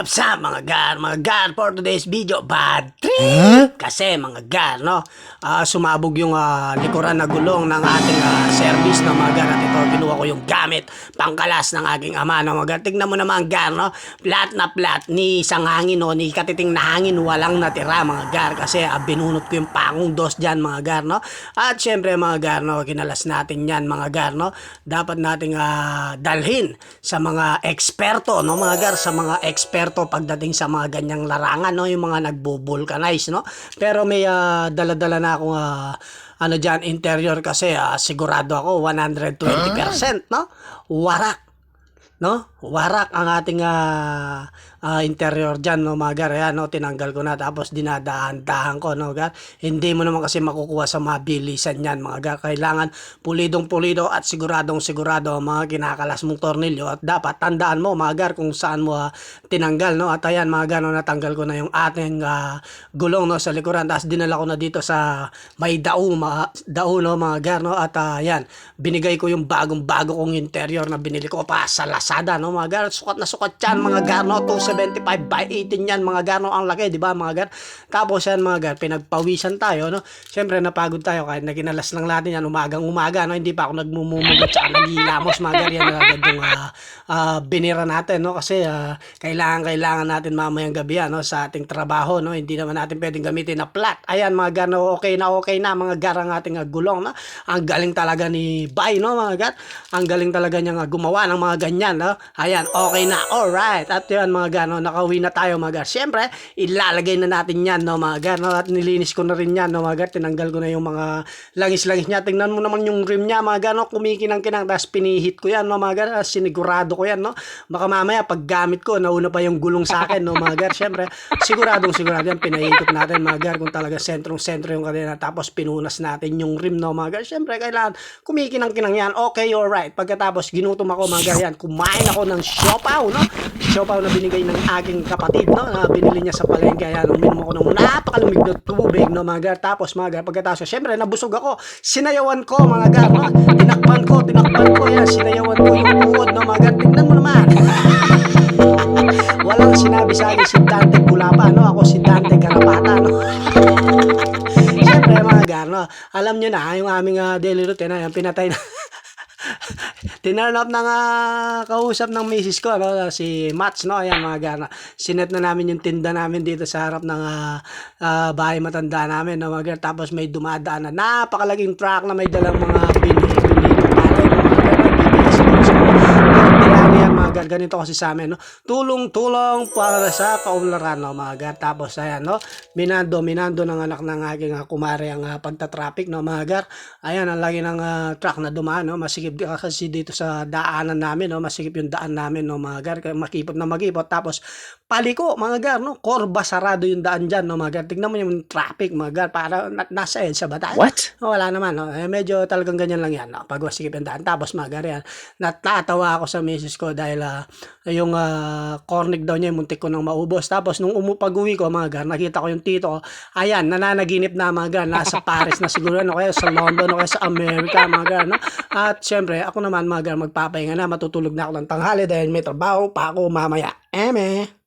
Sup, mga gar, for today's video, bad trip! Kasi mga gar, no, sumabog yung likuran na gulong ng ating service, no, mga gar, at ito, kinuha ko yung gamit, pangkalas ng aking ama, no, mga gar. Tignan mo naman, gar, no, flat na flat, ni isang hangin, no, ni katiting na hangin, walang natira, mga gar, kasi binunot ko yung pangong dos dyan, mga gar, no. At syempre, mga gar, no, kinalas natin yan, mga gar, no, dapat nating dalhin sa mga eksperto, no, mga gar, sa mga eksperto pagdating sa mga ganyang larangan, no, yung mga nagbo-vulcanize, no. Pero may dala-dala na akong ano diyan, interior, kasi sigurado ako 120%, no, warak, no, warak ang ating interior dyan, no, mga gar. Ayan, no, tinanggal ko na, tapos dinadahan-dahan ko, no, gar. Hindi mo naman kasi makukuha sa mabilisan yan, mga gar. Kailangan pulidong-pulido at siguradong-sigurado ang mga kinakalas mong tornilyo, at dapat tandaan mo, mga gar, kung saan mo tinanggal, no. At ayan, mga gar, no, natanggal ko na yung ating gulong, no, sa likuran, tapos dinala ko na dito sa may dao, no, mga gar, no. At ayan, binigay ko yung bagong-bago kong interior na binili ko pa sa Lazada, no, mga gar. Sukat na sukat yan, mga gar, no. 275 by 18 yan, mga gar, no. Ang laki, di ba, mga gar. Tapos yan, mga gar, pinagpawisan tayo, no. Siyempre napagod tayo kahit naginalas lang natin yan umagang-umaga, no. Hindi pa ako nagmumumugat sa nagilamos, mga gar. Yan agad yung binira natin, no, kasi kailangan natin mamayang gabi yan, no, sa ating trabaho, no. Hindi naman natin pwedeng gamitin na flat. Ayan, mga gar, no, okay na mga gar ang ating gulong, no. Ang galing talaga ni Bay, no, mga gar. Ang galing talaga niya gumawa ng mga ganyan, no. Ayan, okay na, alright. At yan, mga gar, no, nakauwi na tayo, mga gar. Siyempre, ilalagay na natin yan, no, mga gar, no. At nilinis ko na rin yan, no, mga gar. Tinanggal ko na yung mga langis-langis niya. Tingnan mo naman yung rim niya, mga gar, no. Kumikinang-kinang, tapos pinihit ko yan, no, mga gar. Sinigurado ko yan, no. Baka mamaya, pag gamit ko, nauna pa yung gulong sa akin, no, mga gar. Siyempre, sigurado yan. Pinahitot natin, mga gar, kung talaga sentrong-sentro yung kanina. Tapos pinunas natin yung rim, no, mga gar. Siyempre, kailangan kumikinang-kinang yan. Okay, alright. Pagkatapos, ginutom ako, mga gar, yan. Kumain ako ng siopaw, no. Siopaw na binigay ng aking kapatid, no, na binili niya sa palengke. Ayan, uminom ako ng napakalamig na tubig, no, mga gar. Tapos, mga gar, pagkatapos, syempre, nabusog ako. Sinayawan ko, mga gar, no. Tinakpan ko, yan. Sinayawan ko yung buod, no, mga gar. Tingnan mo naman. Walang sinabi sa akin si Dante Gulapa, no. Ako si Dante Garapata, no. Syempre, mga gar, no. Alam nyo na, yung aming daily routine, yung pinatay na. Tinurn up ng kausap ng misis ko, no, si Mats, no. Ayan, mga gar, sinet na namin yung tinda namin dito sa harap ng bahay matanda namin, no, mga gar. Tapos may dumadaan na napakalaging truck na may dalang mga binili ganito kasi sa amin, no. Tulong-tulong para sa kaunlaran, no, mga gar. Tapos ayan, no, minando ng anak ng aking kumare ang pagta-traffic, no, mga gar. Ayan, ang lagi ng truck na dumaan, no. Masikip kasi dito sa daanan namin, no. Masikip yung daan namin, no, mga gar. Makipot na makipot. Tapos paliko, mga gar, no. Korba sarado yung daan dyan, no, mga gar. Tignan mo yung traffic, mga gar. Para nasa EDSA ba tayo? What? No, wala naman, no. Medyo talagang ganyan lang yan, no. Pag masikip yung daan. Tapos, mga gar, yan. Natatawa ako sa misis ko dahil yung cornic daw niya, muntik ko nang maubos. Tapos nung pag-uwi ko, mga gar, nakita ko yung tito ko. Ayan, nananaginip na, mga gar. Nasa Paris na siguro, no, kaya sa London, no, kaya sa America, mga gar, no. At syempre, ako naman, mga gar, magpapahinga na, matutulog na ako ng tanghali dahil may trabaho pa ako mamaya. Eme!